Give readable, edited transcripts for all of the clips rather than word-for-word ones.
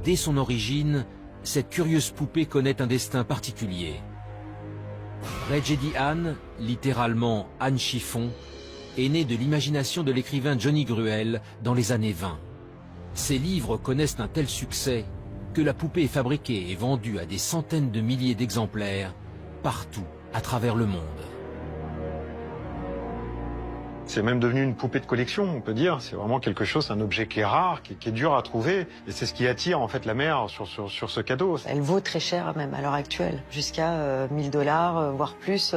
Dès son origine, cette curieuse poupée connaît un destin particulier. Regedy Ann, littéralement Anne Chiffon, est née de l'imagination de l'écrivain Johnny Gruelle dans les années 20. Ses livres connaissent un tel succès que la poupée est fabriquée et vendue à des centaines de milliers d'exemplaires partout à travers le monde. C'est même devenu une poupée de collection, on peut dire. C'est vraiment quelque chose, un objet qui est rare, qui est dur à trouver. Et c'est ce qui attire en fait la mère sur ce cadeau. Elle vaut très cher même à l'heure actuelle, jusqu'à 1000 $, voire plus,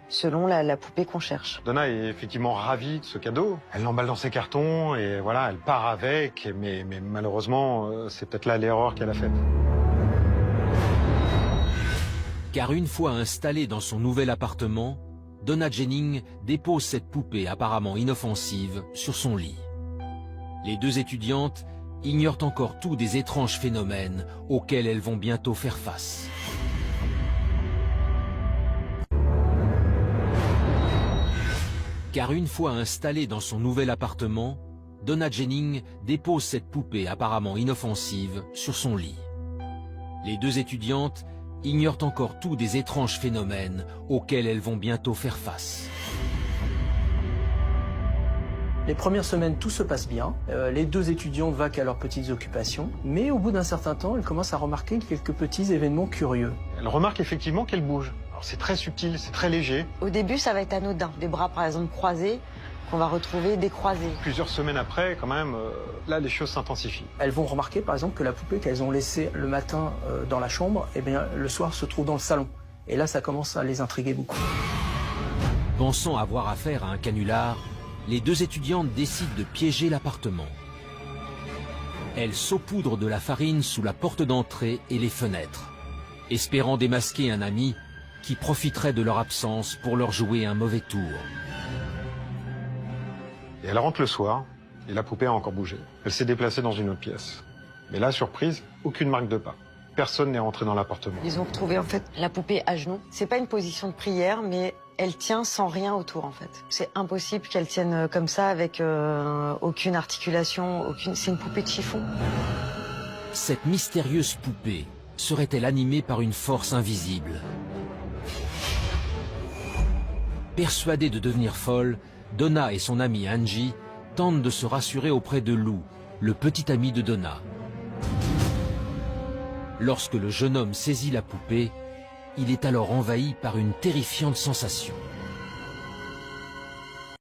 selon la poupée qu'on cherche. Donna est effectivement ravie de ce cadeau. Elle l'emballe dans ses cartons et voilà, elle part avec. Mais malheureusement, c'est peut-être là l'erreur qu'elle a faite. Car une fois installée dans son nouvel appartement, Donna Jennings dépose cette poupée apparemment inoffensive sur son lit. Les deux étudiantes ignorent encore tout des étranges phénomènes auxquels elles vont bientôt faire face. Car une fois installée dans son nouvel appartement, Donna Jennings dépose cette poupée apparemment inoffensive sur son lit. Les deux étudiantes ignorent encore tout des étranges phénomènes auxquels elles vont bientôt faire face. Les premières semaines, tout se passe bien. Les deux étudiantes vaquent à leurs petites occupations. Mais au bout d'un certain temps, elles commencent à remarquer quelques petits événements curieux. Elle remarque effectivement qu'elle bouge. Alors c'est très subtil, c'est très léger. Au début, ça va être anodin. Des bras, par exemple, croisés, qu'on va retrouver décroisés. Plusieurs semaines après, quand même, là, les choses s'intensifient. Elles vont remarquer, par exemple, que la poupée qu'elles ont laissée le matin dans la chambre, eh bien, le soir se trouve dans le salon. Et là, ça commence à les intriguer beaucoup. Pensant avoir affaire à un canular, les deux étudiantes décident de piéger l'appartement. Elles saupoudrent de la farine sous la porte d'entrée et les fenêtres, espérant démasquer un ami qui profiterait de leur absence pour leur jouer un mauvais tour. Et elle rentre le soir, et la poupée a encore bougé. Elle s'est déplacée dans une autre pièce. Mais là, surprise, aucune marque de pas. Personne n'est rentré dans l'appartement. Ils ont retrouvé en fait la poupée à genoux. C'est pas une position de prière, mais elle tient sans rien autour en fait. C'est impossible qu'elle tienne comme ça avec aucune articulation, C'est une poupée de chiffon. Cette mystérieuse poupée serait-elle animée par une force invisible? Persuadée de devenir folle, Donna et son amie Angie tentent de se rassurer auprès de Lou, le petit ami de Donna. Lorsque le jeune homme saisit la poupée, il est alors envahi par une terrifiante sensation.